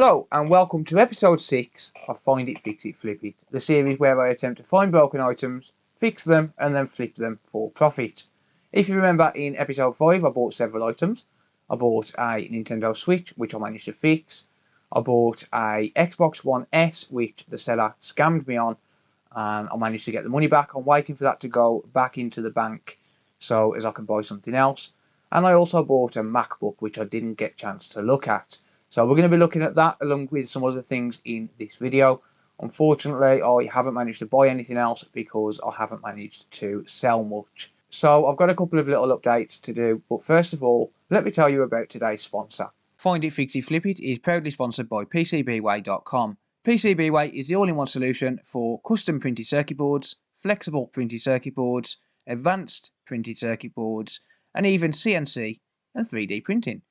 Hello and welcome to episode 6 of Find It, Fix It, Flip It, the series where I attempt to find broken items, fix them and then flip them for profit. If you remember, in episode 5 I bought several items. I bought a Nintendo Switch, which I managed to fix. I bought a Xbox One S, which the seller scammed me on, and I managed to get the money back. I'm waiting for that to go back into the bank so as I can buy something else. And I also bought a Macbook, which I didn't get a chance to look at. So we're going to be looking at that along with some other things in this video. Unfortunately, I haven't managed to buy anything else because I haven't managed to sell much. So I've got a couple of little updates to do, but first of all, let me tell you about today's sponsor. Find It, Fix It, Flip It is proudly sponsored by PCBWay.com. PCBWay is the all-in-one solution for custom printed circuit boards, flexible printed circuit boards, advanced printed circuit boards, and even CNC and 3D printing.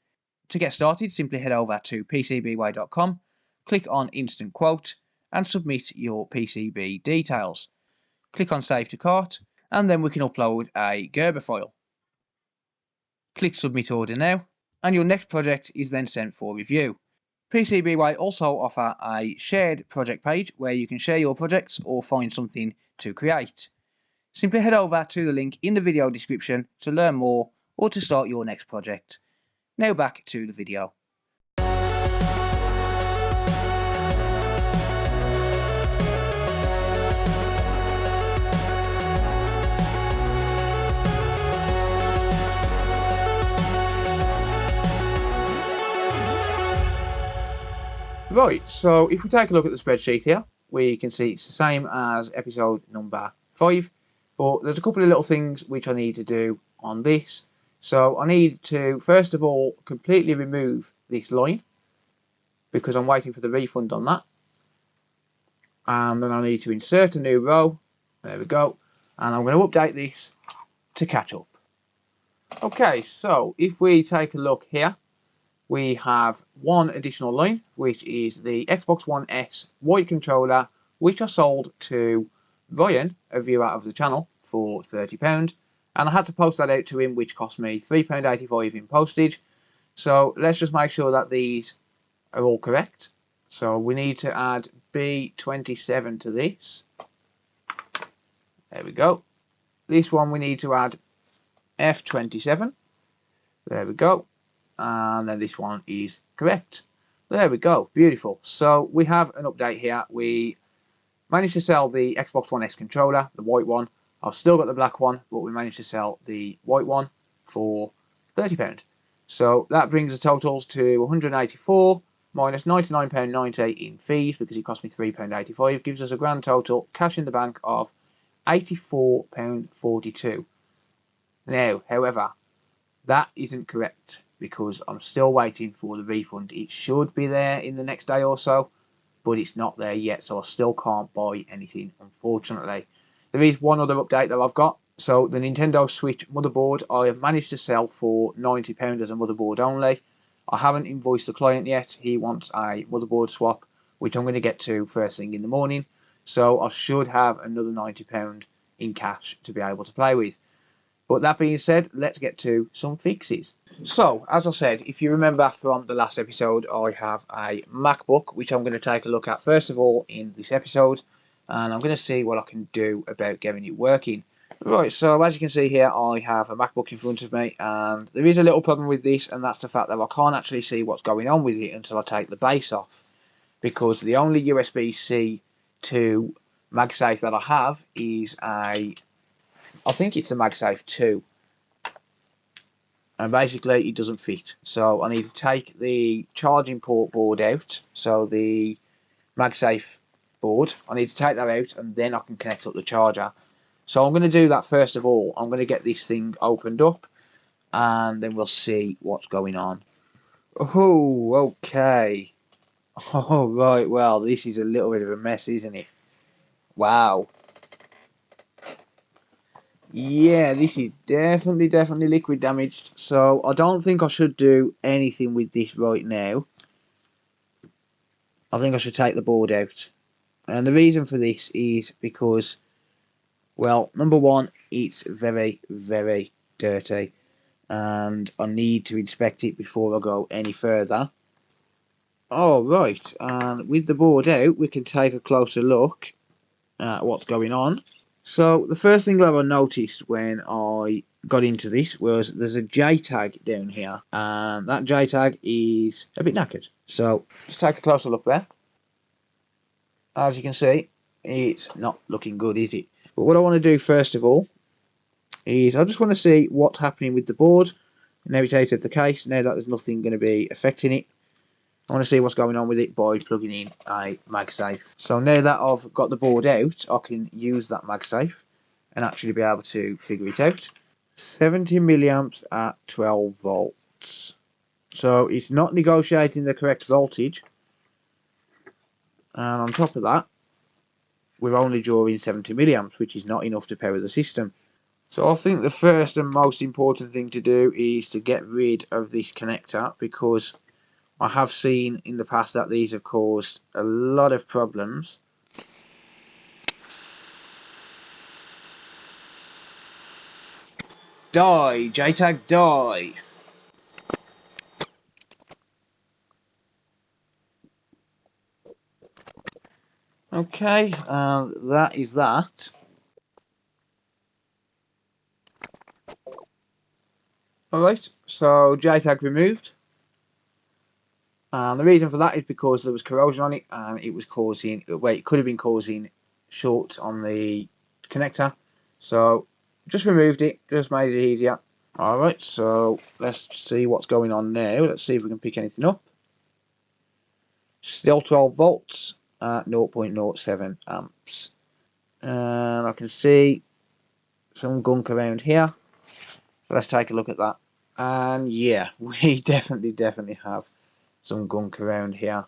To get started, simply head over to PCBWay.com, click on Instant Quote, and submit your PCB details. Click on Save to Cart, and then we can upload a Gerber file. Click Submit Order now, and your next project is then sent for review. PCBWay also offer a shared project page where you can share your projects or find something to create. Simply head over to the link in the video description to learn more or to start your next project. Now back to the video. Right, so if we take a look at the spreadsheet here, we can see it's the same as episode number 5, but there's a couple of little things which I need to do on this. So I need to, first of all, completely remove this line because I'm waiting for the refund on that. And then I need to insert a new row. There we go. And I'm going to update this to catch up. Okay, so if we take a look here, we have one additional line, which is the Xbox One S white controller, which I sold to Ryan, a viewer of the channel, for £30. And I had to post that out to him, which cost me £3.85 in postage. So let's just make sure that these are all correct. So we need to add B27 to this. There we go. This one we need to add F27. There we go. And then this one is correct. There we go. Beautiful. So we have an update here. We managed to sell the Xbox One S controller, the white one. I've still got the black one, but we managed to sell the white one for £30. So that brings the totals to 184 minus £99.90 in fees because it cost me £3.85, gives us a grand total cash in the bank of £84.42. Now, however, that isn't correct because I'm still waiting for the refund. It should be there in the next day or so, but it's not there yet, so I still can't buy anything, unfortunately. There is one other update that I've got. So the Nintendo Switch motherboard I have managed to sell for £90 as a motherboard only. I haven't invoiced the client yet. He wants a motherboard swap, which I'm going to get to first thing in the morning. So I should have another £90 in cash to be able to play with. But that being said, let's get to some fixes. So, as I said, if you remember from the last episode, I have a MacBook, which I'm going to take a look at first of all in this episode. And I'm going to see what I can do about getting it working. Right, so as you can see here, I have a MacBook in front of me, and there is a little problem with this, and that's the fact that I can't actually see what's going on with it until I take the base off, because the only USB-C to MagSafe that I have is I think it's the MagSafe 2, and basically it doesn't fit. So I need to take the charging port board out, so the MagSafe board, I need to take that out and then I can connect up the charger. So I'm going to do that first of all. I'm going to get this thing opened up and then we'll see what's going on. Oh, okay. Oh, right, well, this is a little bit of a mess, isn't it? Wow. Yeah, this is definitely liquid damaged. So I don't think I should do anything with this right now. I think I should take the board out. And the reason for this is because, well, number one, it's very dirty. And I need to inspect it before I go any further. Alright, and with the board out we can take a closer look at what's going on. So the first thing that I noticed when I got into this was there's a J tag down here, and that J tag is a bit knackered. So let's take a closer look there. As you can see, it's not looking good, is it? But what I want to do first of all is I just want to see what's happening with the board. Now it's out of the case, now that there's nothing going to be affecting it. I want to see what's going on with it by plugging in a MagSafe. So now that I've got the board out, I can use that MagSafe and actually be able to figure it out. 70 milliamps at 12 volts. So it's not negotiating the correct voltage. And on top of that, we're only drawing 70 milliamps, which is not enough to power the system. So I think the first and most important thing to do is to get rid of this connector, because I have seen in the past that these have caused a lot of problems. Die, JTAG, die! Okay, that is that. Alright, so JTAG removed. And the reason for that is because there was corrosion on it and it was causing, well, it could have been causing shorts on the connector. So just removed it, just made it easier. Alright, so let's see what's going on now. Let's see if we can pick anything up. Still 12 volts at 0.07 amps. And I can see some gunk around here. So let's take a look at that. And yeah, we definitely have some gunk around here.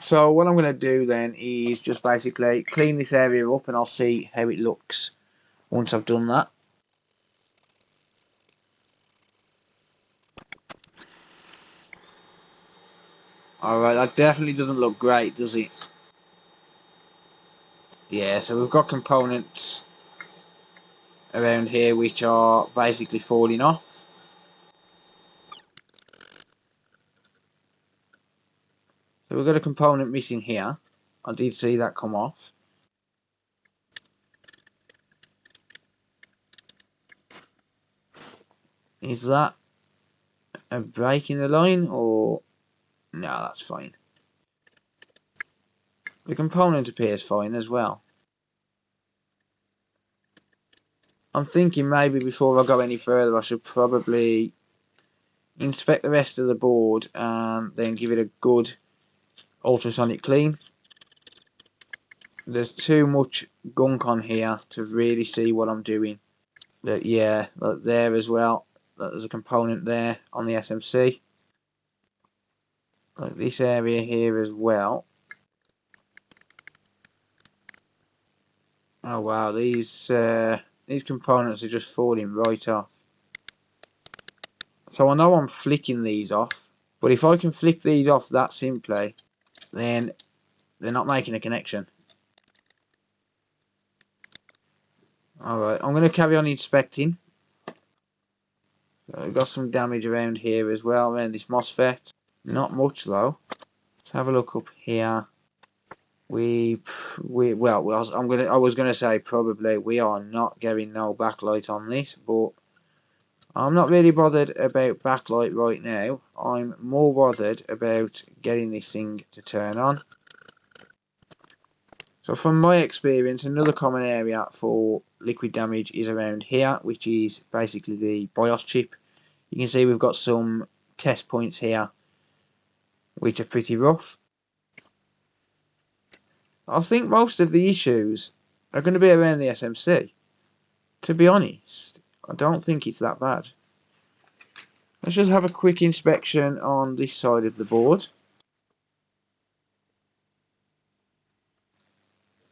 So what I'm going to do then is just basically clean this area up, and I'll see how it looks once I've done that. Alright, that definitely doesn't look great, does it? Yeah, so we've got components around here which are basically falling off. So we've got a component missing here. I did see that come off. Is that a break in the line, or no? That's fine. The component appears fine as well. I'm thinking maybe before I go any further I should probably inspect the rest of the board and then give it a good ultrasonic clean. There's too much gunk on here to really see what I'm doing. Yeah, there as well. There's a component there on the SMC. Like this area here as well. Oh wow, these components are just falling right off. So I know I'm flicking these off, but if I can flick these off that simply, then they're not making a connection. Alright, I'm going to carry on inspecting. So we've got some damage around here as well, around this MOSFET. Not much though. Let's have a look up here. I was gonna say probably we are not getting no backlight on this, but I'm not really bothered about backlight right now. I'm more bothered about getting this thing to turn on. So from my experience, another common area for liquid damage is around here, which is basically the BIOS chip. You can see we've got some test points here which are pretty rough. I think most of the issues are going to be around the SMC. To be honest, I don't think it's that bad. Let's just have a quick inspection on this side of the board.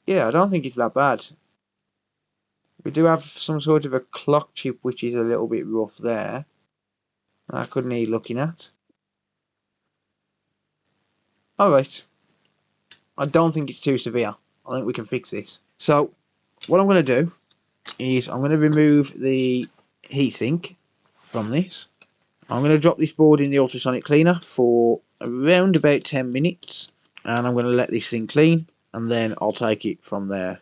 Yeah, I don't think it's that bad. We do have some sort of a clock chip which is a little bit rough there. That could need looking at. Alright. I don't think it's too severe. I think we can fix this. So, what I'm going to do is I'm going to remove the heatsink from this. I'm going to drop this board in the ultrasonic cleaner for around about 10 minutes, and I'm going to let this thing clean, and then I'll take it from there.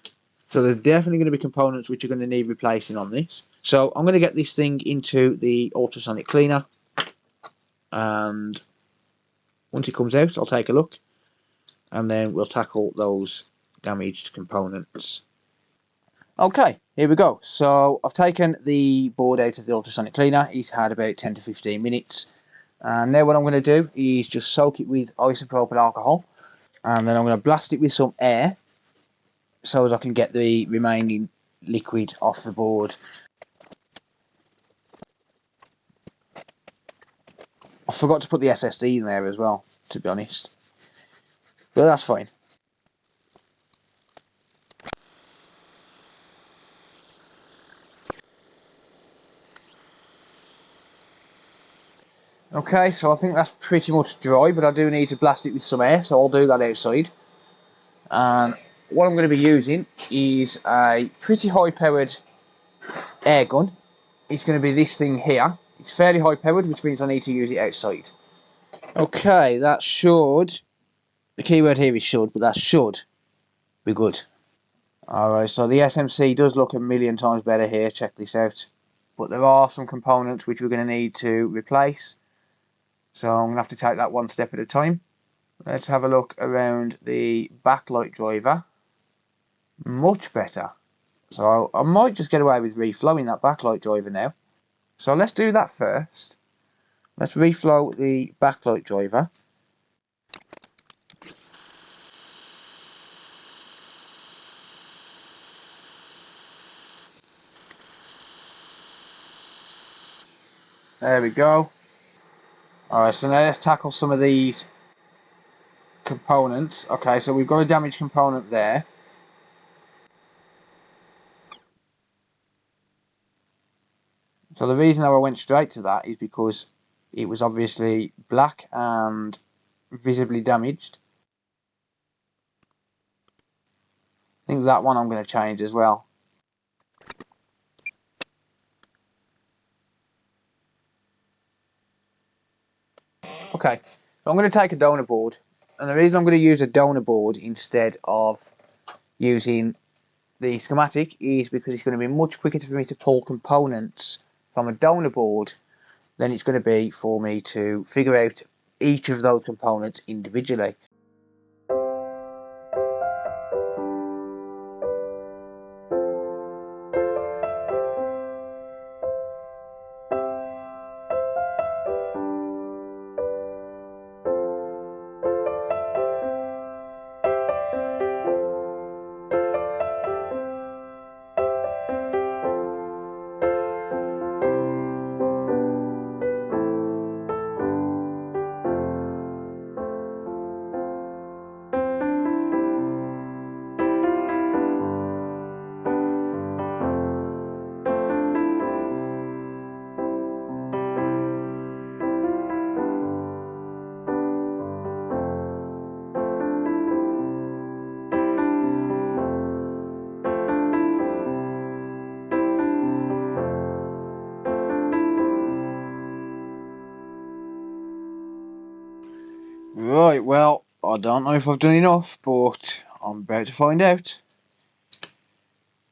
So there's definitely going to be components which are going to need replacing on this. So I'm going to get this thing into the ultrasonic cleaner, and once it comes out I'll take a look, and then we'll tackle those damaged components. Okay, here we go. So I've taken the board out of the ultrasonic cleaner. It's had about 10 to 15 minutes. And now what I'm going to do is just soak it with isopropyl alcohol, and then I'm going to blast it with some air so that I can get the remaining liquid off the board. I forgot to put the SSD in there as well, to be honest, but that's fine. Okay, so I think that's pretty much dry, but I do need to blast it with some air, so I'll do that outside. And what I'm going to be using is a pretty high powered air gun. It's going to be this thing here. It's fairly high powered, which means I need to use it outside. Okay, that should, the keyword here is should, but that should be good. Alright, so the SMC does look a million times better here, check this out. But there are some components which we're going to need to replace, so I'm going to have to take that one step at a time. Let's have a look around the backlight driver. Much better. So I might just get away with reflowing that backlight driver now. So let's do that first. Let's reflow the backlight driver. There we go. Alright, so now let's tackle some of these components. Okay, so we've got a damaged component there. So the reason I went straight to that is because it was obviously black and visibly damaged. I think that one I'm going to change as well. Okay, so I'm going to take a donor board, and the reason I'm going to use a donor board instead of using the schematic is because it's going to be much quicker for me to pull components from a donor board than it's going to be for me to figure out each of those components individually. Right, well, I don't know if I've done enough, but I'm about to find out.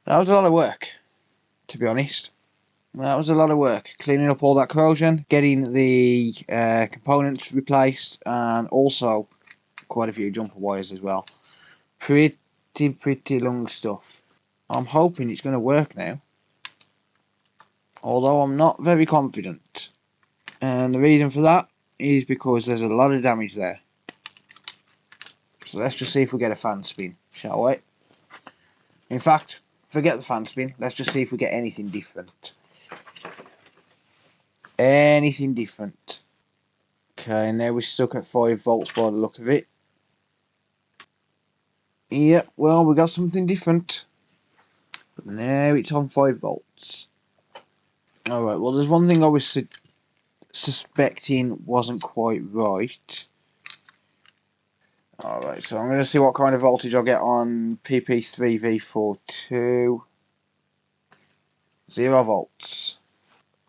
That was a lot of work, to be honest. That was a lot of work, cleaning up all that corrosion, getting the components replaced, and also quite a few jumper wires as well. Pretty long stuff. I'm hoping it's going to work now, although I'm not very confident. And the reason for that is because there's a lot of damage there. So let's just see if we get a fan spin, shall we? In fact, forget the fan spin, let's just see if we get anything different. Anything different. Okay, now we're stuck at 5 volts by the look of it. Yep, well, we got something different. But now it's on 5 volts. Alright, well, there's one thing I was suspecting wasn't quite right. Alright, so I'm going to see what kind of voltage I'll get on PP3V42. 0 volts.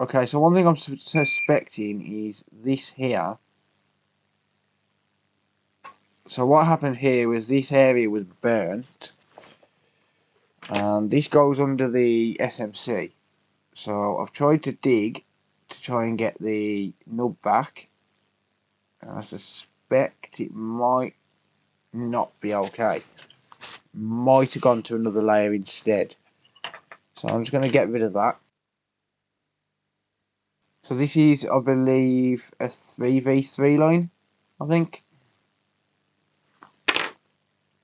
Okay, so one thing I'm suspecting is this here. So what happened here was this area was burnt, and this goes under the SMC. So I've tried to dig to try and get the nub back, and I suspect it might not be okay. Might have gone to another layer instead. So I'm just going to get rid of that. So this is, I believe, a 3v3 line, I think.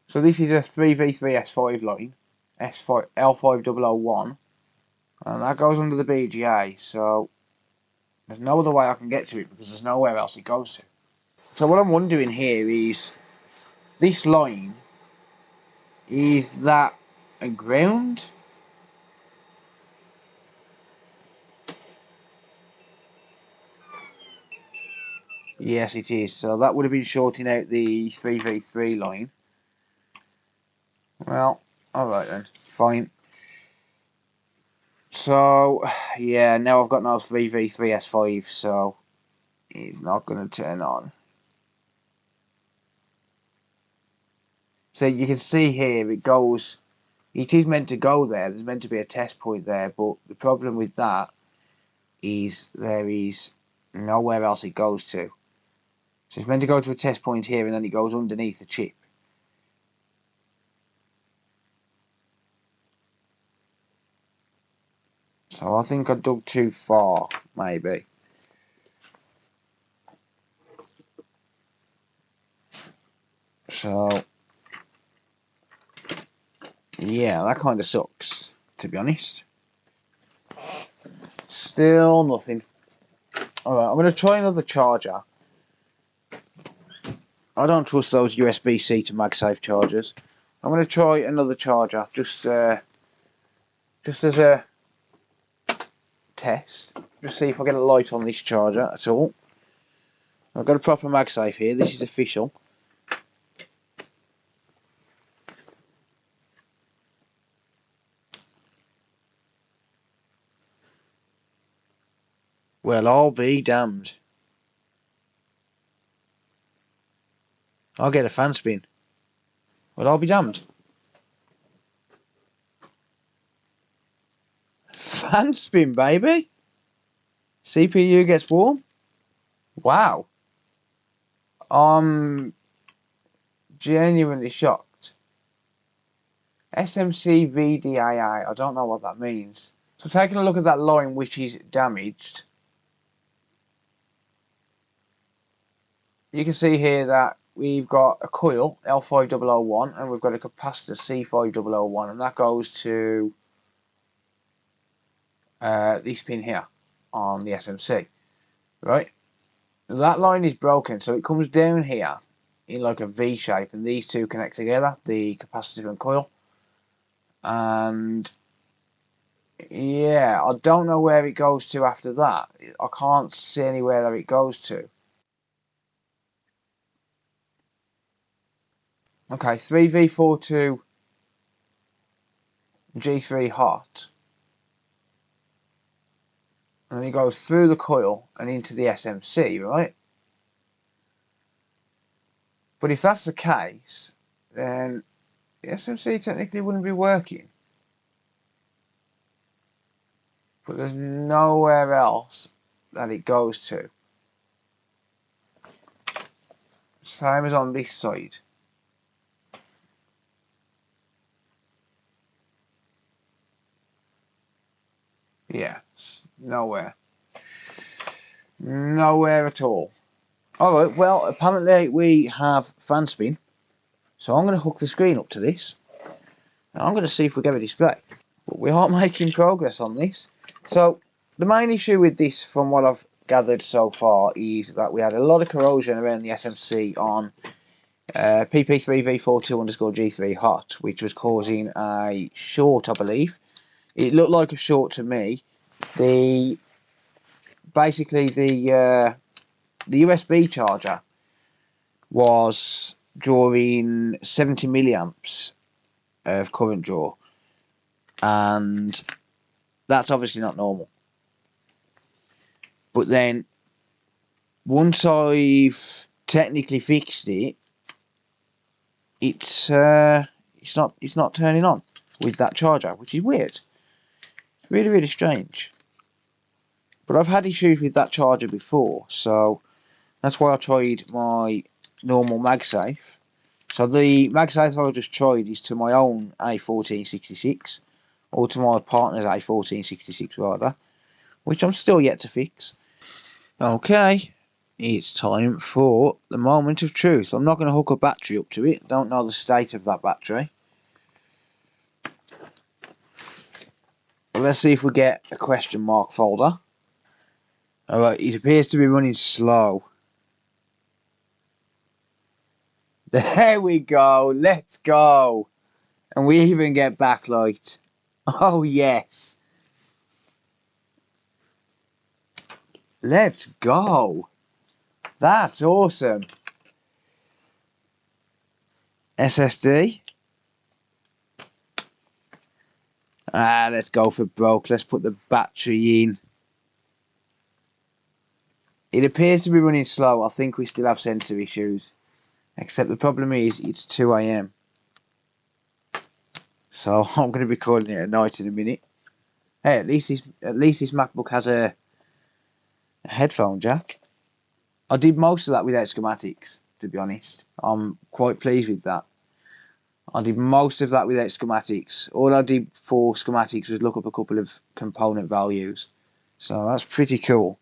So this is a 3v3 S5 line, S5 L5001, and that goes under the BGA. So there's no other way I can get to it because there's nowhere else it goes to. So what I'm wondering here is, this line, is that a ground? Yes, it is. So that would have been shorting out the 3v3 line. Well, alright then, fine. So, yeah, now I've got no 3v3 S5, so it's not going to turn on. So you can see here it goes, it is meant to go there, there's meant to be a test point there, but the problem with that is there is nowhere else it goes to. So it's meant to go to a test point here and then it goes underneath the chip. So I think I dug too far, maybe. So, yeah, that kind of sucks, to be honest. Still nothing. Alright, I'm going to try another charger. I don't trust those USB-C to MagSafe chargers. I'm going to try another charger, just as a test. Just see if I get a light on this charger at all. I've got a proper MagSafe here. This is official. Well, I'll be damned. I'll get a fan spin. Well, I'll be damned. Fan spin, baby. CPU gets warm. Wow. I'm genuinely shocked. SMC VDAI. I don't know what that means. So taking a look at that line which is damaged, you can see here that we've got a coil L5001 and we've got a capacitor C5001, and that goes to this pin here on the SMC, right? That line is broken, so it comes down here in like a V shape, and these two connect together, the capacitor and coil. And yeah, I don't know where it goes to after that. I can't see anywhere that it goes to. Okay, 3v42 G3 hot, and it goes through the coil and into the SMC, right? But if that's the case, then the SMC technically wouldn't be working. But there's nowhere else that it goes to. Same as on this side. Yeah, nowhere. Nowhere at all. Alright, well, apparently we have fan spin. So I'm going to hook the screen up to this. And I'm going to see if we get a display. But we are making progress on this. So the main issue with this, from what I've gathered so far, is that we had a lot of corrosion around the SMC on PP3V42_G3 hot, which was causing a short, I believe. It looked like a short to me. Basically the USB charger was drawing 70 milliamps of current draw, and that's obviously not normal. But then once I've technically fixed it, it's not turning on with that charger, which is weird. It's really, really strange. But I've had issues with that charger before, so that's why I tried my normal MagSafe. So the MagSafe I just tried is to my own A1466, or to my partner's A1466 rather, which I'm still yet to fix. Okay, it's time for the moment of truth. I'm not going to hook a battery up to it. Don't know the state of that battery. But let's see if we get a question mark folder. Alright, it appears to be running slow. There we go, let's go. And we even get backlight. Oh yes. Let's go. That's awesome. SSD. Let's go for broke. Let's put the battery in. It appears to be running slow. I think we still have sensor issues. Except the problem is it's 2 AM. So I'm going to be calling it a night in a minute. Hey, at least this MacBook has a headphone jack. I did most of that without schematics, to be honest. I'm quite pleased with that. I did most of that without schematics. All I did for schematics was look up a couple of component values. So that's pretty cool.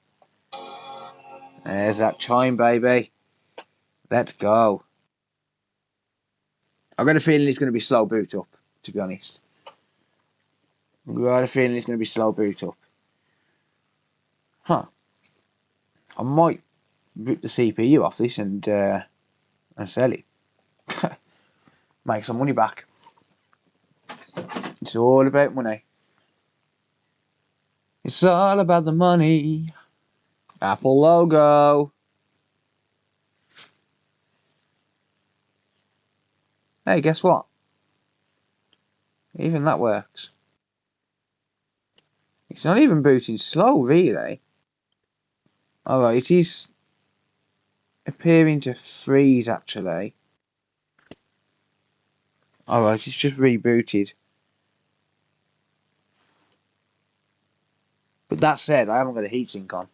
There's that chime, baby. Let's go. I've got a feeling it's going to be slow boot up, to be honest. I've got a feeling it's going to be slow boot up. Huh. I might rip the CPU off this and sell it. Make some money back. It's all about money. It's all about the money. Apple logo. Hey, guess what? Even that works. It's not even booting slow, really. Alright, it is appearing to freeze, actually. Alright, it's just rebooted. But that said, I haven't got a heatsink on.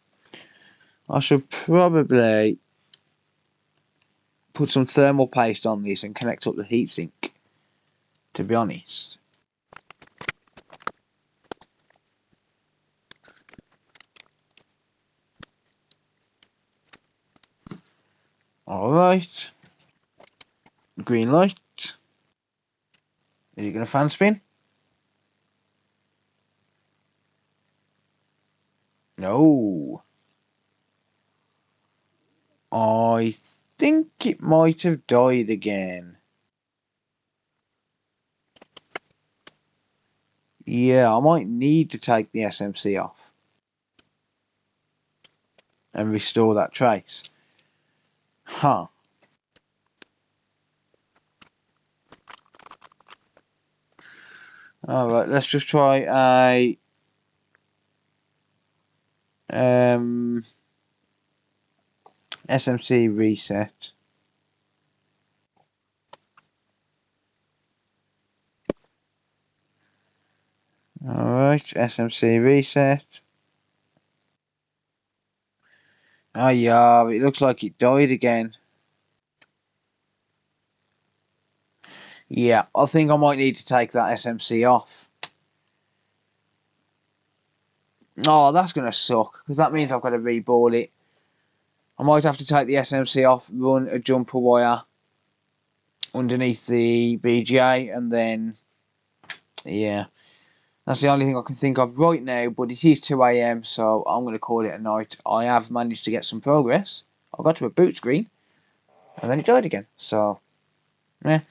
I should probably put some thermal paste on this and connect up the heatsink, to be honest. Alright. Green light. Is it going to fan spin? No. I think it might have died again. Yeah, I might need to take the SMC off and restore that trace. Huh. Alright, let's just try a SMC reset. Alright, SMC reset. Oh yeah, it looks like it died again. Yeah, I think I might need to take that SMC off. Oh, that's going to suck, because that means I've got to reboard it. I might have to take the SMC off, run a jumper wire underneath the BGA, and then, yeah. That's the only thing I can think of right now, but it is 2 AM, so I'm going to call it a night. I have managed to get some progress. I got to a boot screen, and then it died again, so, yeah.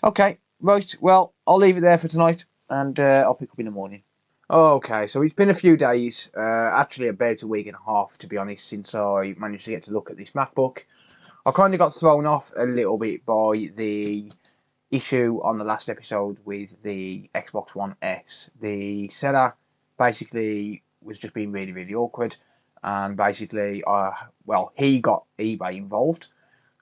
Okay, right, well, I'll leave it there for tonight, and I'll pick up in the morning. Okay, so it's been a few days, actually about a week and a half, to be honest, since I managed to get to look at this MacBook. I kind of got thrown off a little bit by the issue on the last episode with the Xbox One S. The seller basically was just being really, really awkward, and basically, well, he got eBay involved,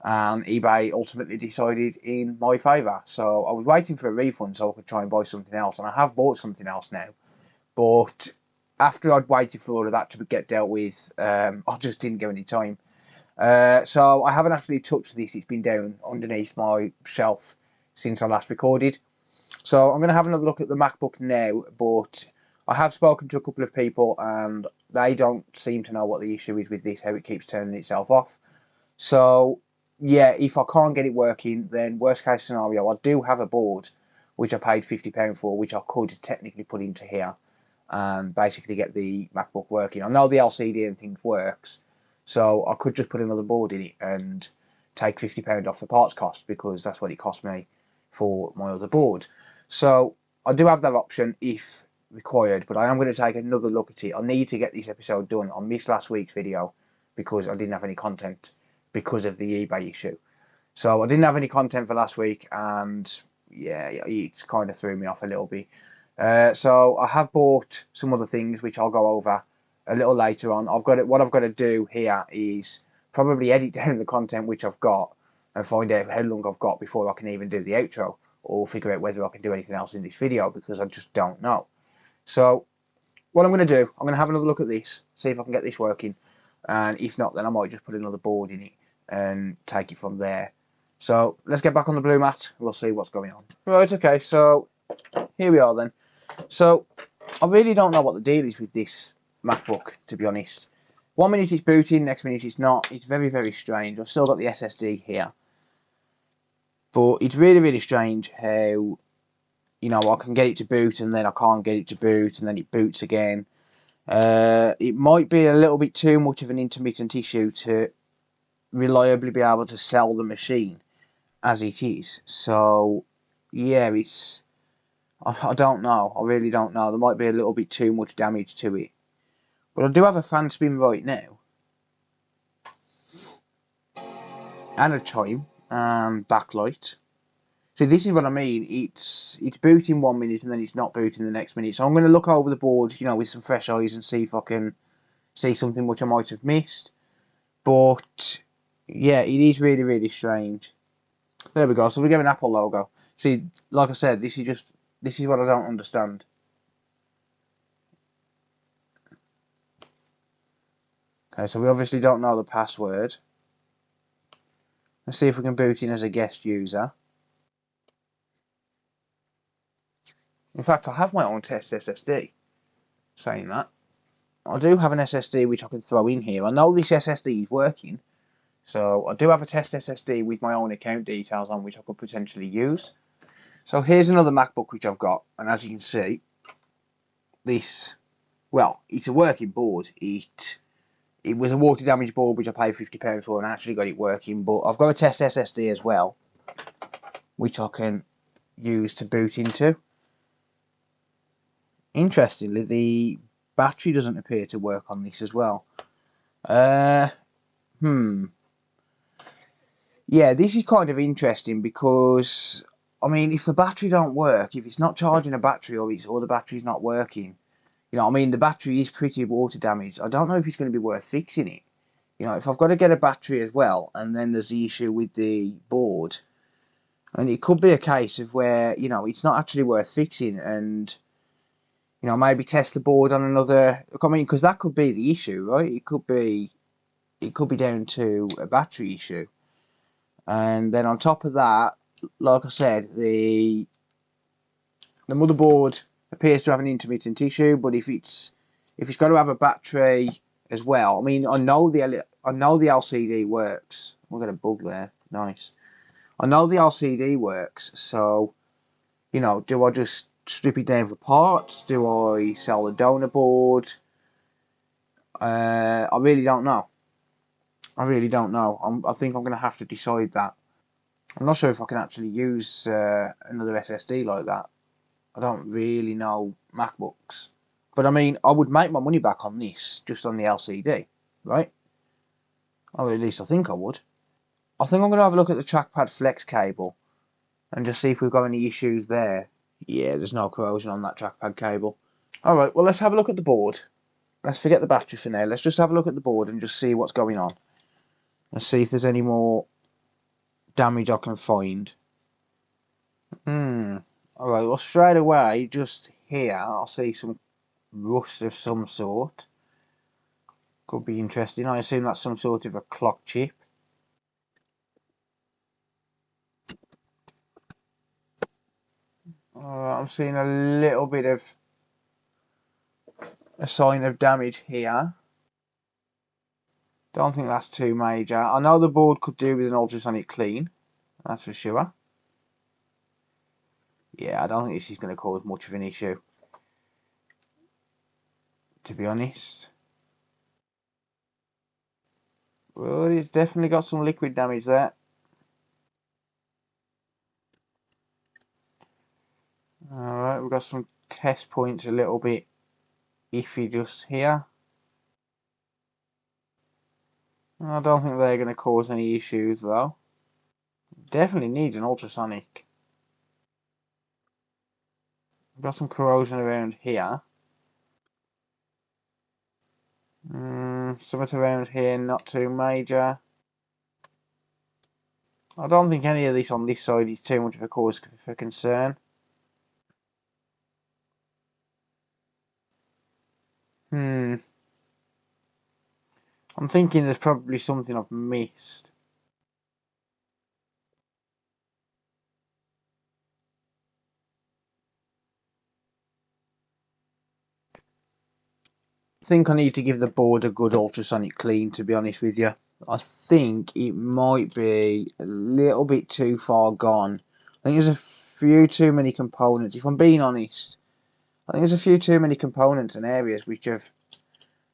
and eBay ultimately decided in my favour. So I was waiting for a refund so I could try and buy something else, and I have bought something else now. But after I'd waited for all of that to get dealt with, I just didn't get any time. So I haven't actually touched this. It's been down underneath my shelf since I last recorded. So I'm going to have another look at the MacBook now, but I have spoken to a couple of people and they don't seem to know what the issue is with this, how it keeps turning itself off. So yeah, if I can't get it working, then worst case scenario, I do have a board which I paid £50 for, which I could technically put into here and basically get the MacBook working. I know the LCD and things works, so I could just put another board in it and take £50 off the parts cost, because that's what it cost me for my other board. So I do have that option if required, but I am going to take another look at it. I need to get this episode done. I missed last week's video because I didn't have any content because of the eBay issue. So I didn't have any content for last week, and yeah, it's kind of threw me off a little bit. So I have bought some other things which I'll go over a little later on. What I've got to do here is probably edit down the content which I've got and find out how long I've got before I can even do the outro, or figure out whether I can do anything else in this video, because I just don't know. So what I'm going to do, I'm going to have another look at this, see if I can get this working, and if not, then I might just put another board in it and take it from there. So let's get back on the blue mat, we'll see what's going on. Right, okay, so here we are then. So I really don't know what the deal is with this MacBook, to be honest. 1 minute it's booting, next minute it's not. It's very, very strange. I've still got the SSD here, but it's really, really strange how, you know, I can get it to boot and then I can't get it to boot and then it boots again. It might be a little bit too much of an intermittent issue to reliably be able to sell the machine as it is. So yeah, I don't know. I really don't know. There might be a little bit too much damage to it. But I do have a fan spin right now, and a chime and backlight. See, this is what I mean. It's booting 1 minute and then it's not booting the next minute. So I'm going to look over the board, you know, with some fresh eyes and see if I can see something which I might have missed. But yeah, it is really, really strange. There we go. So we get an Apple logo. See, like I said, this is what I don't understand. Okay, so we obviously don't know the password. Let's see if we can boot in as a guest user. In fact, I have my own test SSD. Saying that, I do have an SSD which I can throw in here. I know this SSD is working, so I do have a test SSD with my own account details on, which I could potentially use. So here's another MacBook which I've got, and as you can see, this, well, it's a working board. It was a water damage board which I paid £50 for and I actually got it working, but I've got a test SSD as well, which I can use to boot into. Interestingly, the battery doesn't appear to work on this as well. Yeah, this is kind of interesting because, I mean, if the battery don't work, if it's not charging a battery, or the battery's not working, you know, I mean, the battery is pretty water damaged. I don't know if it's going to be worth fixing it. You know, if I've got to get a battery as well, and then there's the issue with the board, and it could be a case of where, you know, it's not actually worth fixing, and, you know, maybe test the board on another. I mean, because that could be the issue, right? It could be down to a battery issue, and then on top of that, like I said, the motherboard appears to have an intermittent issue. But if it's got to have a battery as well, I mean, I know the LCD works. We've got a bug there. Nice. I know the LCD works. So, you know, do I just strip it down for parts? Do I sell the donor board? I really don't know. I think I'm going to have to decide that. I'm not sure if I can actually use another SSD like that. I don't really know MacBooks. But I mean, I would make my money back on this, just on the LCD, right? Or at least I think I would. I think I'm going to have a look at the trackpad flex cable and just see if we've got any issues there. Yeah, there's no corrosion on that trackpad cable. Alright, well, let's have a look at the board let's forget the battery for now. Let's just have a look at the board and just see what's going on. Let's see if there's any more damage I can find. Alright, well straight away, just here, I'll see some rust of some sort. Could be interesting. I assume that's some sort of a clock chip. I'm seeing a little bit of a sign of damage here. Don't think that's too major. I know the board could do with an ultrasonic clean, that's for sure. Yeah, I don't think this is going to cause much of an issue, to be honest. Well, it's definitely got some liquid damage there. Alright, we've got some test points a little bit iffy just here. I don't think they're going to cause any issues though. Definitely needs an ultrasonic. We've got some corrosion around here. Something around here, not too major. I don't think any of this on this side is too much of a cause for concern. I'm thinking there's probably something I've missed. I think I need to give the board a good ultrasonic clean, to be honest with you. I think it might be a little bit too far gone. I think there's a few too many components. If I'm being honest, I think there's a few too many components and areas which have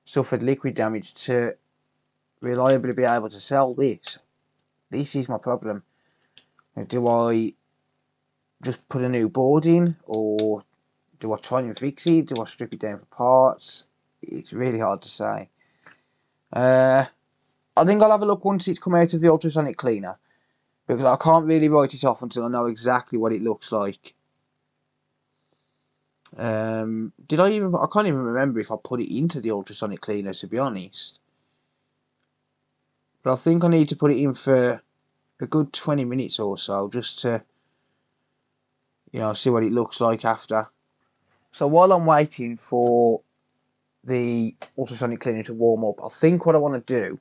suffered liquid damage to reliably be able to sell this. This is my problem. Do I just put a new board in, or do I try and fix it? Do I strip it down for parts? It's really hard to say. I think I'll have a look once it's come out of the ultrasonic cleaner, because I can't really write it off until I know exactly what it looks like. I can't even remember if I put it into the ultrasonic cleaner, to be honest. But I think I need to put it in for a good 20 minutes or so, just to, see what it looks like after. So while I'm waiting for the ultrasonic cleaner to warm up, I think what I want to do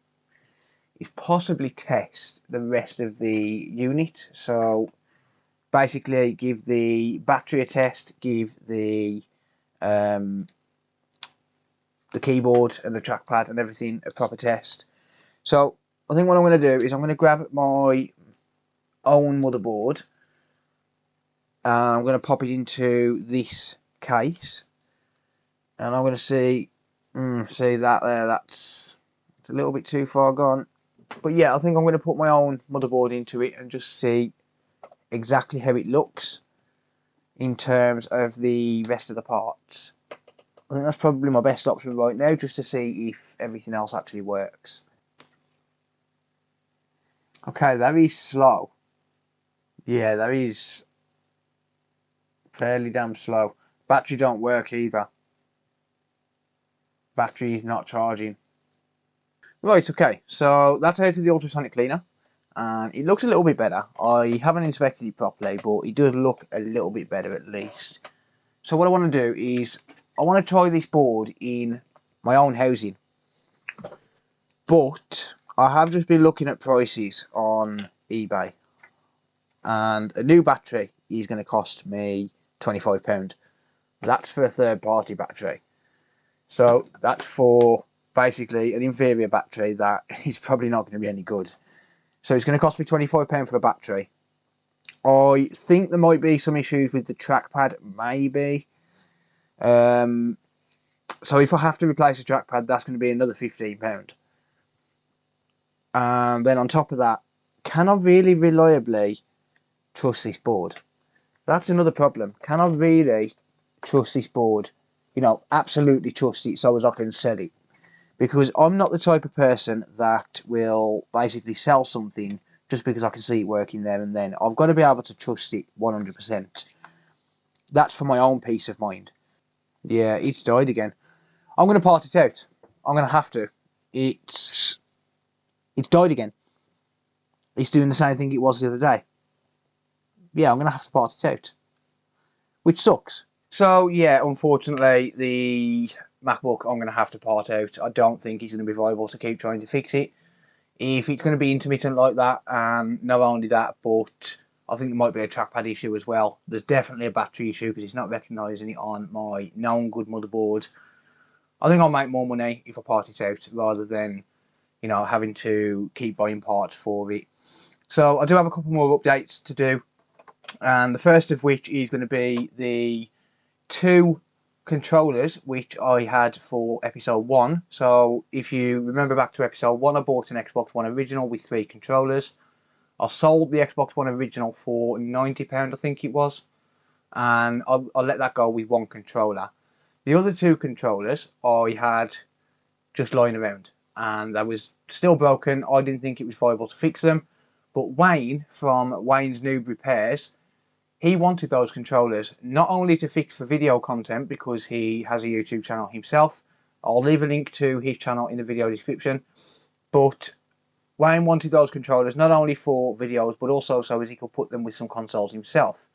is possibly test the rest of the unit. So basically give the battery a test, give the keyboard and the trackpad and everything a proper test. So I think what I'm going to do is I'm going to grab my own motherboard and I'm going to pop it into this case, and I'm going to see that there, that's a little bit too far gone. But yeah, I think I'm going to put my own motherboard into it and just see exactly how it looks in terms of the rest of the parts. I think that's probably my best option right now, just to see if everything else actually works. Okay, that is slow. Yeah, that is fairly damn slow. Battery don't work either. Battery is not charging. Right, okay, so that's out of the ultrasonic cleaner, and it looks a little bit better. I haven't inspected it properly, but it does look a little bit better at least. So what I want to do is, I want to try this board in my own housing. But I have just been looking at prices on eBay, and a new battery is going to cost me £25. That's for a third party battery. So that's for basically an inferior battery that is probably not going to be any good. So it's going to cost me £25 for a battery. I think there might be some issues with the trackpad, maybe. So if I have to replace a trackpad, that's going to be another £15. And then on top of that, can I really reliably trust this board? That's another problem. Can I really trust this board? Absolutely trust it so as I can sell it. Because I'm not the type of person that will basically sell something just because I can see it working there and then. I've got to be able to trust it 100%. That's for my own peace of mind. Yeah, it's died again. I'm going to part it out. I'm going to have to. It's died again. It's doing the same thing it was the other day. Yeah, I'm going to have to part it out, which sucks. So yeah, unfortunately, the MacBook I'm going to have to part out. I don't think it's going to be viable to keep trying to fix it. If it's going to be intermittent like that, and not only that, but I think there might be a trackpad issue as well. There's definitely a battery issue because it's not recognising it on my known good motherboard. I think I'll make more money if I part it out rather than, you know, having to keep buying parts for it. So I do have a couple more updates to do, and the first of which is going to be the 2 controllers which I had for episode 1. So if you remember back to episode 1, I bought an Xbox One original with 3 controllers. I sold the Xbox One original for £90, I think it was, and I'll let that go with 1 controller. The other 2 controllers I had just lying around, and that was still broken. I didn't think it was viable to fix them, but Wayne from Wayne's Noob Repairs, he wanted those controllers not only to fix for video content because he has a YouTube channel himself. I'll leave a link to his channel in the video description, but Wayne wanted those controllers not only for videos but also so as he could put them with some consoles himself.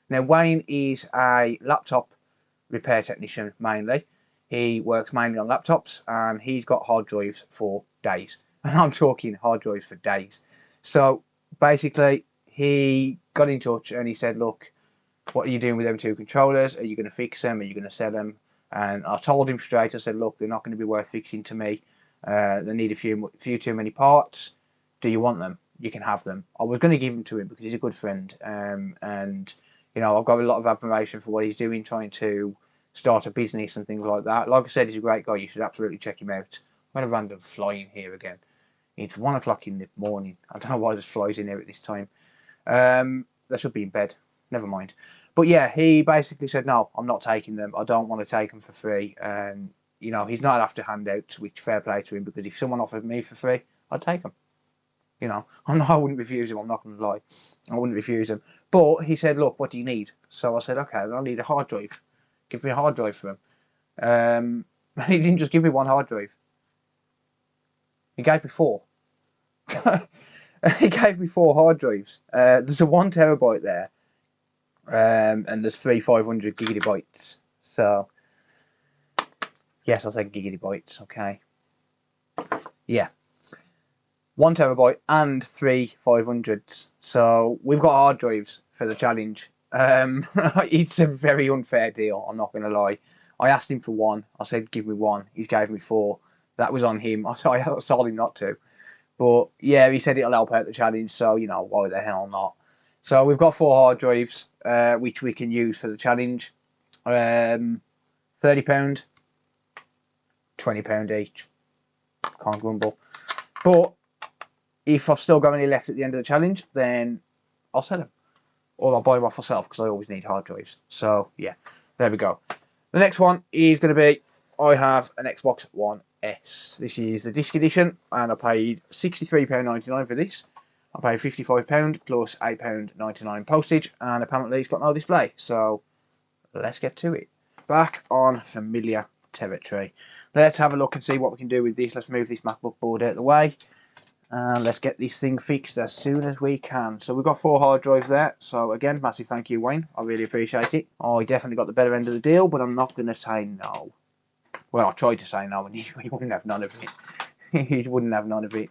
Now Wayne is a laptop repair technician mainly. He works mainly on laptops, and he's got hard drives for days. And I'm talking hard drives for days. So basically, he got in touch and he said, look, what are you doing with them 2 controllers? Are you going to fix them? Are you going to sell them? And I told him straight, I said, look, they're not going to be worth fixing to me. They need a few too many parts. Do you want them? You can have them. I was going to give them to him because he's a good friend. And, you know, I've got a lot of admiration for what he's doing, trying to start a business and things like that. Like I said, he's a great guy. You should absolutely check him out. I've got a random fly in here again. It's 1 o'clock in the morning. I don't know why there's flies in here at this time. They should be in bed. Never mind. But yeah, he basically said, no, I'm not taking them. I don't want to take them for free. And, you know, he's not after handouts, which fair play to him, because if someone offered me for free, I'd take them. You know, I wouldn't refuse him. I'm not going to lie. I wouldn't refuse him. But he said, look, what do you need? So I said, okay, I need a hard drive. Give me a hard drive for him. He didn't just give me 1 hard drive. He gave me 4. He gave me 4 hard drives. There's a 1 terabyte there. And there's 3 500 gigabytes. So, yes, I'll say gigabytes, okay. Yeah. 1 terabyte and 3 500s. So we've got hard drives for the challenge. It's a very unfair deal, I'm not going to lie. I asked him for 1. I said, give me 1. He gave me 4. That was on him. I told him not to. But yeah, he said it'll help out the challenge, so, you know, why the hell not? So we've got 4 hard drives, which we can use for the challenge. £30, £20 each. Can't grumble. But if I've still got any left at the end of the challenge, then I'll sell them. Or I'll buy them off myself, because I always need hard drives. So, yeah, there we go. The next one is going to be, I have an Xbox One S. This is the disc edition, and I paid £63.99 for this. I paid £55 plus £8.99 postage, and apparently it's got no display. So, let's get to it. Back on familiar territory. Let's have a look and see what we can do with this. Let's move this MacBook board out of the way. And let's get this thing fixed as soon as we can. So we've got 4 hard drives there. So again, massive thank you, Wayne. I really appreciate it. I definitely got the better end of the deal, but I'm not going to say no. Well, I tried to say no, and he wouldn't have none of it. He wouldn't have none of it.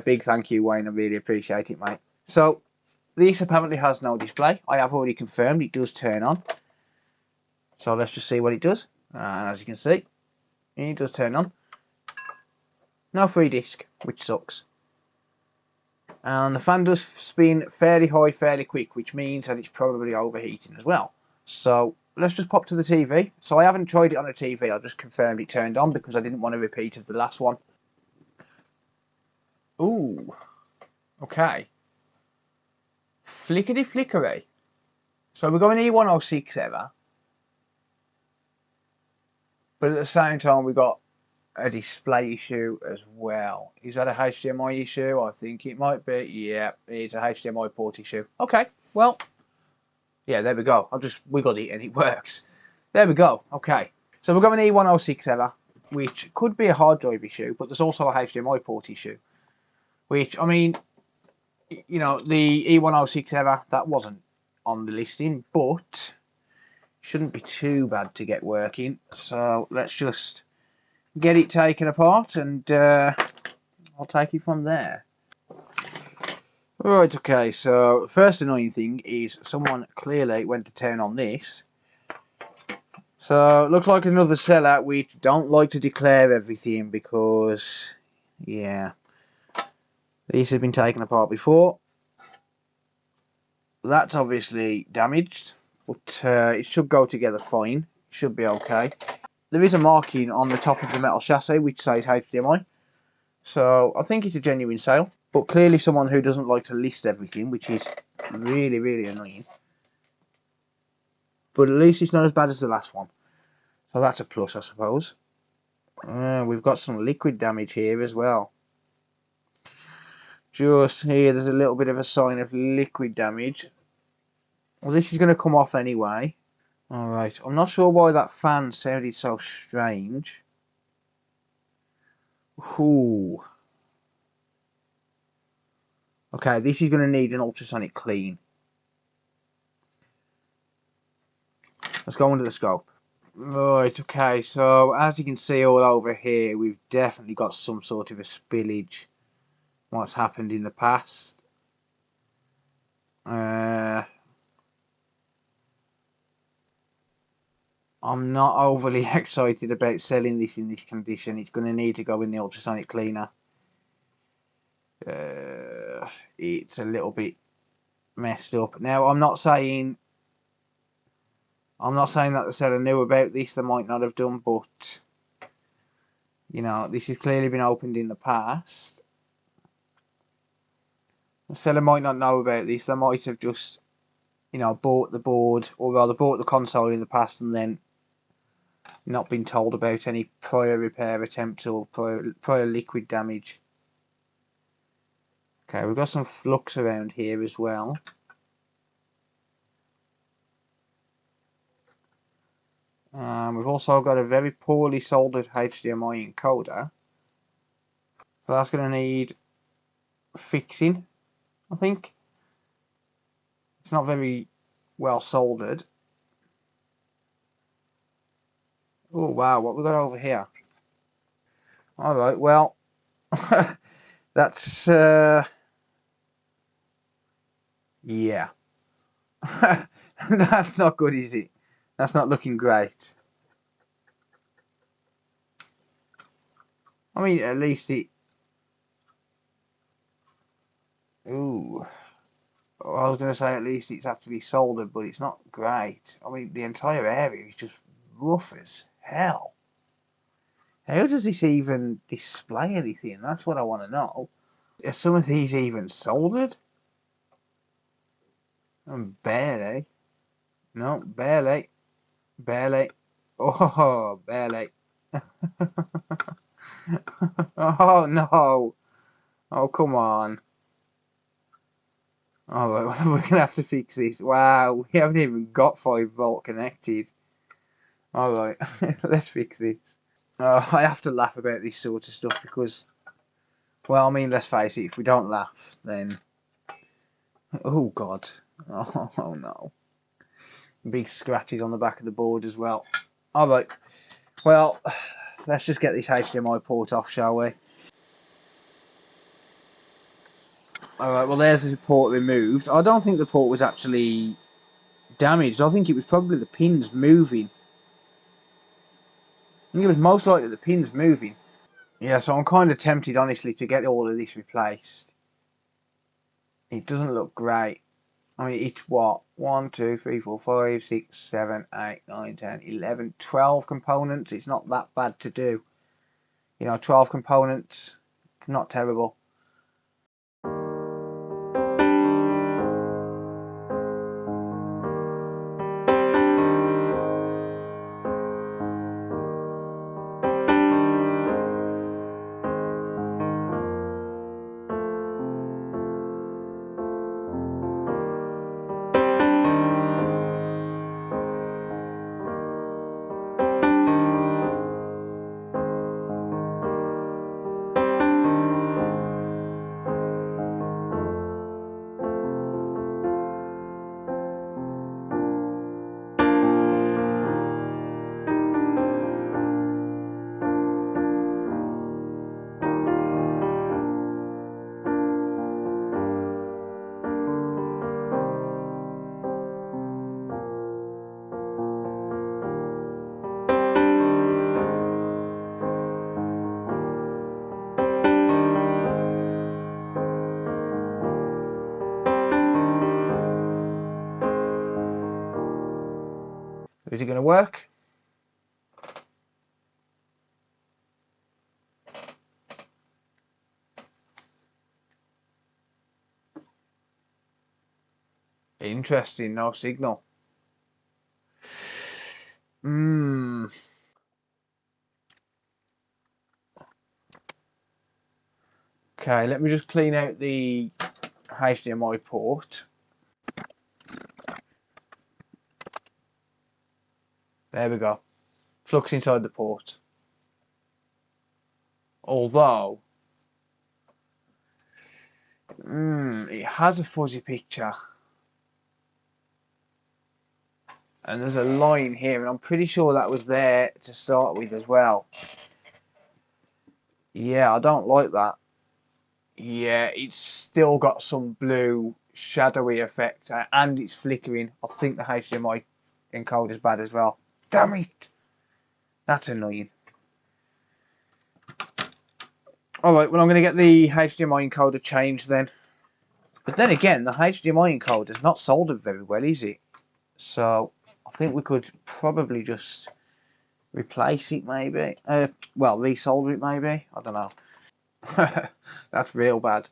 Big thank you, Wayne. I really appreciate it, mate. So this apparently has no display. I have already confirmed it does turn on. So let's just see what it does. And as you can see, it does turn on. No free disc, which sucks. And the fan does spin fairly high, fairly quick, which means that it's probably overheating as well. So let's just pop to the TV. So I haven't tried it on a TV, I just confirmed it turned on because I didn't want a repeat of the last one. Ooh, okay. Flickety flickery. So we're going E106 ever. But at the same time, we've got a display issue as well. Is that a HDMI issue? I think it might be. Yeah, it's a HDMI port issue. Okay, well, yeah, there we go. I've just wiggled it and it works. There we go. Okay, So we've got an E106 error, which could be a hard drive issue, but there's also a HDMI port issue. Which, I mean, you know, the E106 error, that wasn't on the listing, but shouldn't be too bad to get working. So let's just get it taken apart and I'll take it from there. Right, okay, so the first annoying thing is someone clearly went to town on this. So, looks like another seller which don't like to declare everything because, yeah, these have been taken apart before. That's obviously damaged, but it should go together fine. Should be okay. There is a marking on the top of the metal chassis which says HDMI. So, I think it's a genuine sale. But clearly someone who doesn't like to list everything, which is really, really annoying. But at least it's not as bad as the last one. So that's a plus, I suppose. We've got some liquid damage here as well. Just here, there's a little bit of a sign of liquid damage. Well, this is going to come off anyway. Alright, I'm not sure why that fan sounded so strange. Ooh. Okay, this is going to need an ultrasonic clean. Let's go under the scope. Right, okay, so as you can see all over here, we've definitely got some sort of a spillage. What's happened in the past. I'm not overly excited about selling this in this condition. It's going to need to go in the ultrasonic cleaner. It's a little bit messed up. Now, I'm not saying that the seller knew about this. They might not have done, but you know, this has clearly been opened in the past. The seller might not know about this. They might have just, you know, bought the board, or rather bought the console in the past and then not been told about any prior repair attempts or prior liquid damage. Okay, we've got some flux around here as well. We've also got a very poorly soldered HDMI encoder. So that's going to need fixing, I think. It's not very well soldered. Oh wow, what we got over here? Alright, well, that's, yeah. That's not good, is it? That's not looking great. I mean, at least it... Ooh. I was going to say at least it's actually soldered, but it's not great. I mean, the entire area is just rough as hell. How does this even display anything? That's what I want to know. Are some of these even soldered? Barely. No, barely. Barely. Oh, barely. Oh, no. Oh, come on. Alright, we're going to have to fix this. Wow, we haven't even got 5V connected. Alright, let's fix this. I have to laugh about this sort of stuff because, well, I mean, let's face it, if we don't laugh, then... Oh, God. Oh no. Big scratches on the back of the board as well. Alright, well, let's just get this HDMI port off, shall we? Alright, well, there's the port removed. I don't think the port was actually damaged. I think it was probably the pins moving. I think it was most likely the pins moving. Yeah, so I'm kind of tempted, honestly, to get all of this replaced. It doesn't look great. I mean, it's what? 1, 2, 3, 4, 5, 6, 7, 8, 9, 10, 11, 12 components. It's not that bad to do. You know, 12 components, it's not terrible. Is it going to work? Interesting, no signal. Okay, let me just clean out the HDMI port. There we go. Flux inside the port. Although, it has a fuzzy picture. And there's a line here, and I'm pretty sure that was there to start with as well. Yeah, I don't like that. Yeah, it's still got some blue shadowy effect, and it's flickering. I think the HDMI encoder's bad as well. Damn it! That's annoying. Alright, well I'm going to get the HDMI encoder changed then. But then again, the HDMI encoder's not soldered very well, is it? So, I think we could probably just replace it maybe. Well, resolder it maybe. I don't know. That's real bad.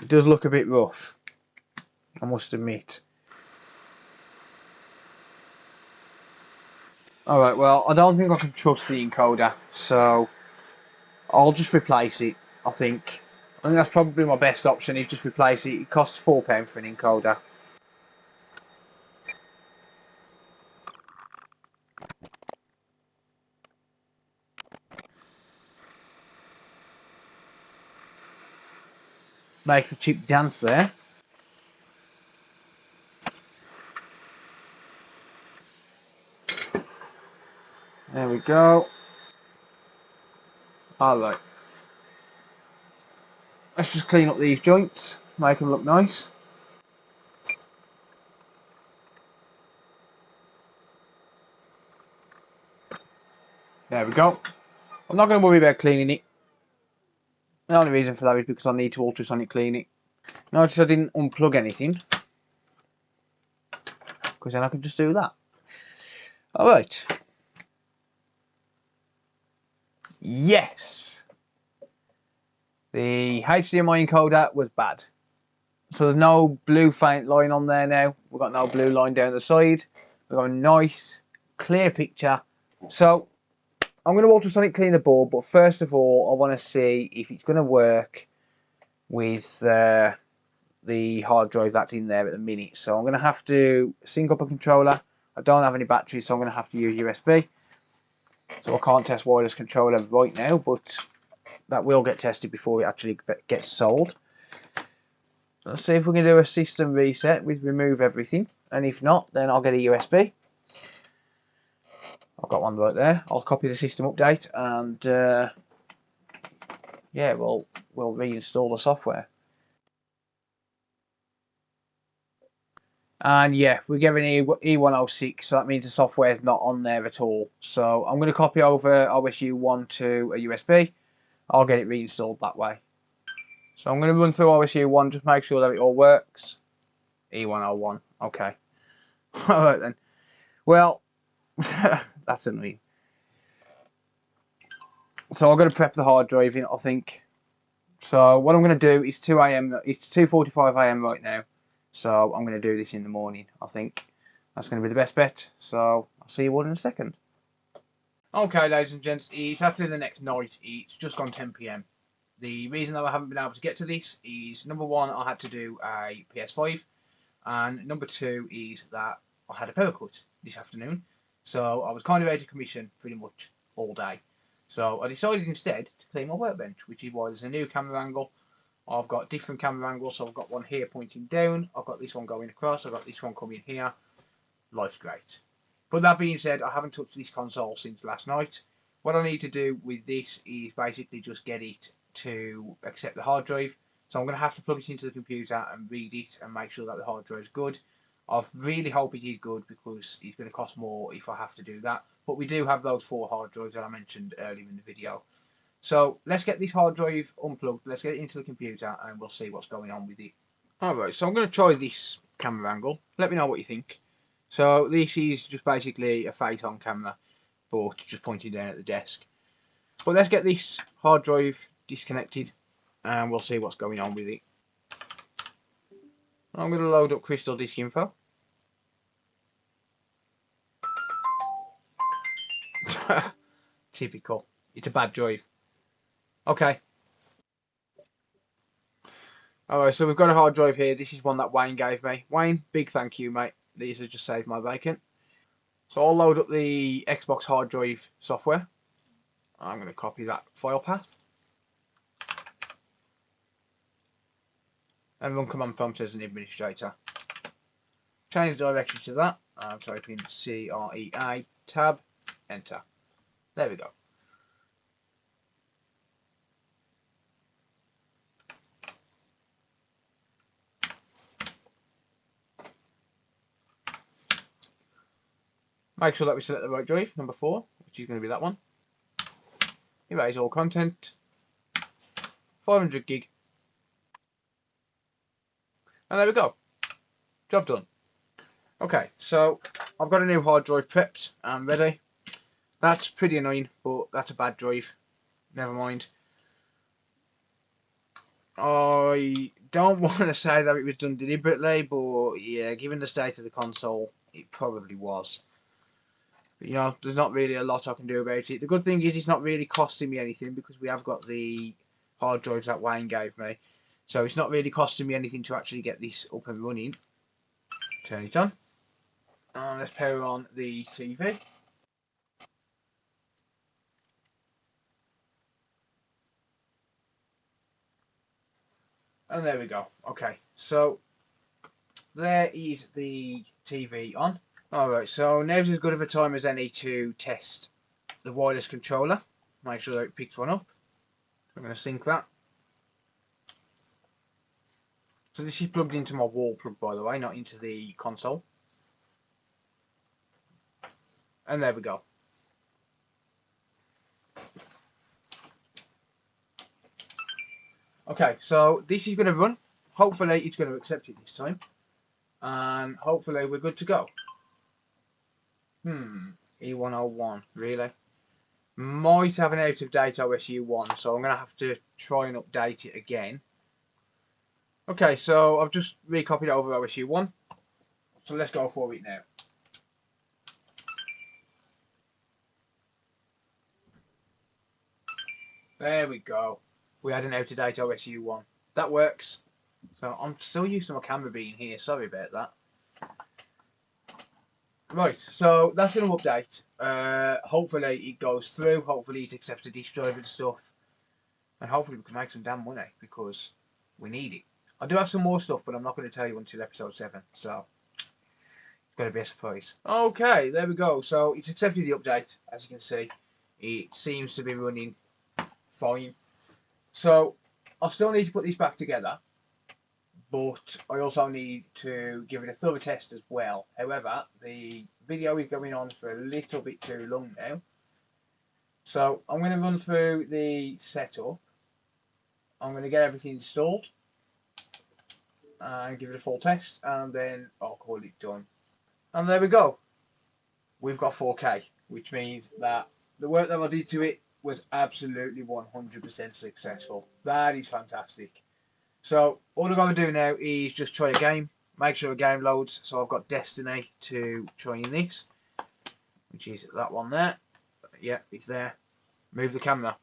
It does look a bit rough, I must admit. Alright, well, I don't think I can trust the encoder, so I'll just replace it, I think. I think that's probably my best option, is just replace it. It costs £4 for an encoder. Makes a cheap dance there. There we go. Alright. Let's just clean up these joints, make them look nice. There we go. I'm not going to worry about cleaning it. The only reason for that is because I need to ultrasonic clean it. Notice I didn't unplug anything, because then I can just do that. Alright. Yes! The HDMI encoder was bad. So there's no blue faint line on there now. We've got no blue line down the side. We've got a nice, clear picture. So I'm going to ultrasonic clean the board, but first of all, I want to see if it's going to work with the hard drive that's in there at the minute. So I'm going to have to sync up a controller. I don't have any batteries, so I'm going to have to use USB. So I can't test wireless controller right now, but that will get tested before it actually gets sold. Let's see if we can do a system reset with remove everything, and if not, then I'll get a USB. I've got one right there. I'll copy the system update, and yeah, we'll reinstall the software. And yeah, we're getting E106, so that means the software is not on there at all. So I'm going to copy over OSU 1 to a USB. I'll get it reinstalled that way. So I'm going to run through OSU 1, just make sure that it all works. E101, okay. Alright then. Well, that's annoying. So I'm going to prep the hard drive in, I think. So what I'm going to do is 2 AM, it's 2:45 AM right now. So I'm going to do this in the morning, I think. That's going to be the best bet. So I'll see you all in a second. Okay, ladies and gents, it's after the next night. It's just gone 10 PM. The reason that I haven't been able to get to this is, number one, I had to do a PS5. And number two is that I had a power cut this afternoon. So I was kind of out of commission pretty much all day. So I decided instead to clean my workbench, which is why there's a new camera angle. I've got different camera angles, so I've got one here pointing down, I've got this one going across, I've got this one coming here. Life's great. But that being said, I haven't touched this console since last night. What I need to do with this is basically just get it to accept the hard drive. So I'm going to have to plug it into the computer and read it and make sure that the hard drive is good. I really hope it is good, because it's going to cost more if I have to do that. But we do have those 4 hard drives that I mentioned earlier in the video. So let's get this hard drive unplugged, let's get it into the computer, and we'll see what's going on with it. Alright, so I'm going to try this camera angle. Let me know what you think. So this is just basically a face on camera, but just pointing down at the desk. But let's get this hard drive disconnected and we'll see what's going on with it. I'm going to load up Crystal Disk Info. Typical. It's a bad drive. Okay. Alright, so we've got a hard drive here. This is one that Wayne gave me. Wayne, big thank you, mate. These have just saved my bacon. So I'll load up the Xbox hard drive software. I'm going to copy that file path. And run command prompt as an administrator. Change the directory to that. I'm typing CREA, tab, enter. There we go. Make sure that we select the right drive, number 4, which is going to be that one. Erase all content. 500 gig. And there we go. Job done. Okay, so I've got a new hard drive prepped and ready. That's pretty annoying, but that's a bad drive. Never mind. I don't want to say that it was done deliberately, but yeah, given the state of the console, it probably was. But, you know, there's not really a lot I can do about it. The good thing is it's not really costing me anything because we have got the hard drives that Wayne gave me. So it's not really costing me anything to actually get this up and running. Turn it on. And let's power on the TV. And there we go. Okay, so there is the TV on. Alright, so now's as good of a time as any to test the wireless controller. Make sure that it picks one up. I'm going to sync that. So this is plugged into my wall plug, by the way, not into the console. And there we go. Okay, so this is going to run. Hopefully it's going to accept it this time. And hopefully we're good to go. E101, really? Might have an out of date OSU1, so I'm going to have to try and update it again. Okay, so I've just recopied over OSU1. So let's go for it now. There we go. We had an out of date OSU1. That works. So I'm still used to my camera being here. Sorry about that. Right, so that's going to update. Hopefully it goes through. Hopefully it accepts the disk drive and stuff. And hopefully we can make some damn money because we need it. I do have some more stuff, but I'm not going to tell you until episode 7. So it's going to be a surprise. Okay, there we go. So it's accepted the update. As you can see, it seems to be running fine. So I still need to put this back together. But I also need to give it a thorough test as well. However, the video is going on for a little bit too long now. So I'm going to run through the setup. I'm going to get everything installed and give it a full test, and then I'll call it done. And there we go. We've got 4K, which means that the work that I did to it was absolutely 100% successful. That is fantastic. So all I'm going to do now is just try a game, make sure a game loads. So I've got Destiny to try in this, which is that one there. Yeah, it's there. Move the camera.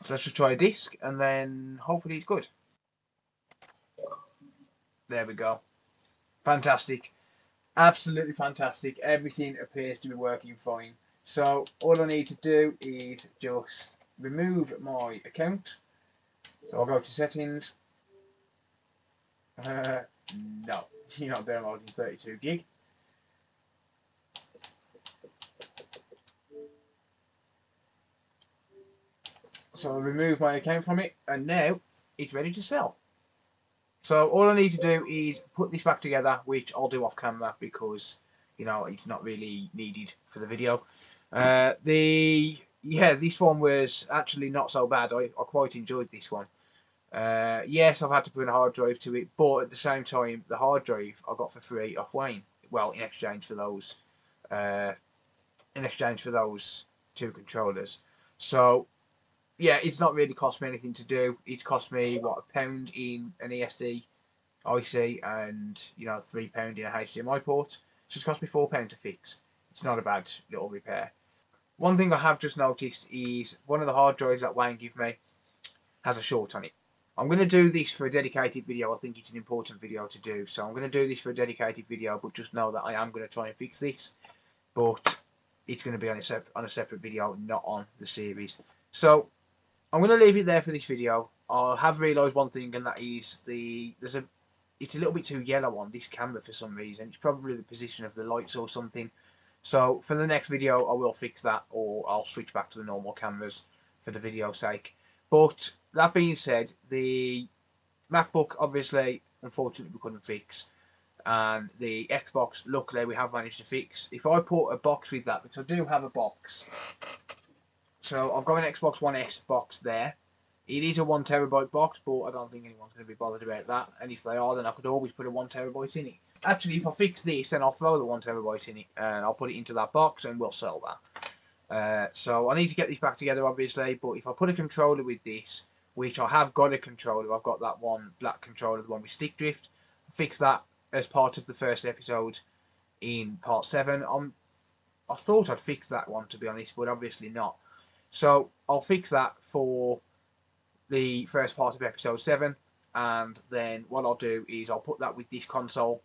So let's just try a disc and then hopefully it's good. There we go. Fantastic. Absolutely fantastic. Everything appears to be working fine. So all I need to do is just remove my account. So I'll go to settings. No, you're not downloading 32 gig. So I'll remove my account from it, and now it's ready to sell. So all I need to do is put this back together, which I'll do off camera because, you know, it's not really needed for the video. This one was actually not so bad. I quite enjoyed this one. Yes, I've had to put a hard drive to it, but at the same time, the hard drive I got for free off Wayne. Well, in exchange for those, uh, two controllers. So yeah, it's not really cost me anything to do. It's cost me what, £1 in an ESD IC and £3 in a HDMI port. So it's cost me £4 to fix. It's not a bad little repair. One thing I have just noticed is one of the hard drives that Wayne gave me has a short on it. I'm going to do this for a dedicated video. I think it's an important video to do. So I'm going to do this for a dedicated video, but just know that I am going to try and fix this. But it's going to be on a separate video, not on the series. So I'm going to leave it there for this video. I have realised one thing, and that is it's a little bit too yellow on this camera for some reason. It's probably the position of the lights or something. So for the next video, I will fix that, or I'll switch back to the normal cameras for the video's sake. But that being said, the MacBook, obviously, unfortunately, we couldn't fix. And the Xbox, luckily, we have managed to fix. If I put a box with that, because I do have a box. So I've got an Xbox One S box there. It is a 1TB box, but I don't think anyone's going to be bothered about that. And if they are, then I could always put a 1TB in it. Actually, if I fix this, then I'll throw the 1TB in it and I'll put it into that box and we'll sell that. So I need to get this back together, obviously. But if I put a controller with this, which I have got a controller, I've got that one black controller, the one with stick drift. Fix that as part of the first episode in part 7. I thought I'd fix that one, to be honest, but obviously not. So I'll fix that for the first part of episode 7, and then what I'll do is I'll put that with this console,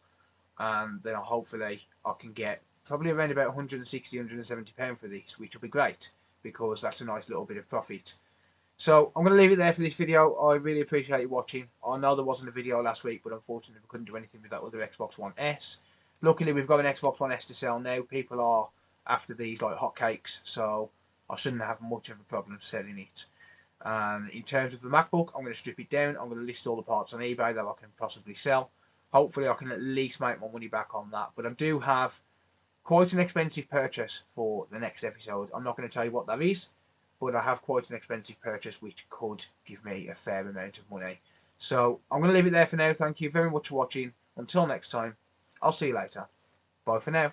and then hopefully I can get probably around about £160–170 for this, which will be great because that's a nice little bit of profit. So I'm going to leave it there for this video. I really appreciate you watching. I know there wasn't a video last week, but unfortunately we couldn't do anything with that other Xbox One S. Luckily we've got an Xbox One S to sell now. People are after these like hotcakes, so I shouldn't have much of a problem selling it. And in terms of the MacBook, I'm going to strip it down. I'm going to list all the parts on eBay that I can possibly sell. Hopefully I can at least make my money back on that. But I do have quite an expensive purchase for the next episode. I'm not going to tell you what that is, but I have quite an expensive purchase which could give me a fair amount of money. So I'm going to leave it there for now. Thank you very much for watching. Until next time, I'll see you later. Bye for now.